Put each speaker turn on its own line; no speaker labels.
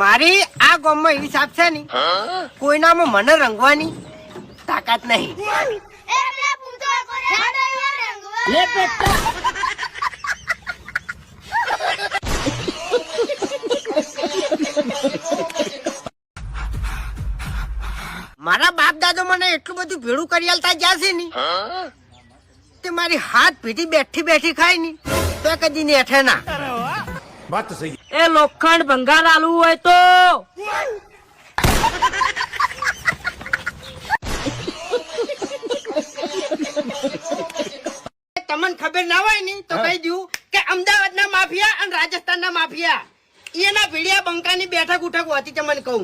મારી આ ગામમાં એવી સાપ છે ની કોઈનામાં મને રંગવાની તાકાત નહીં. મારા બાપ દાદો મને એટલું બધું ભેળું કરી આલતા જ્યાં છે ની તે મારી હાથ પીઠી બેઠી બેઠી ખાય ની તો કદી ને હેઠે ના.
बात तो सही.
એ લોખંડ ભંગાર આલવું હોય તો
તમને ખબર ના હોય ને તો કહી દઉં કે અમદાવાદના માફિયા અને રાજસ્થાનના માફિયા એના ભીડિયા બંકાની બેઠક ઉઠક હોતી તમને કહું.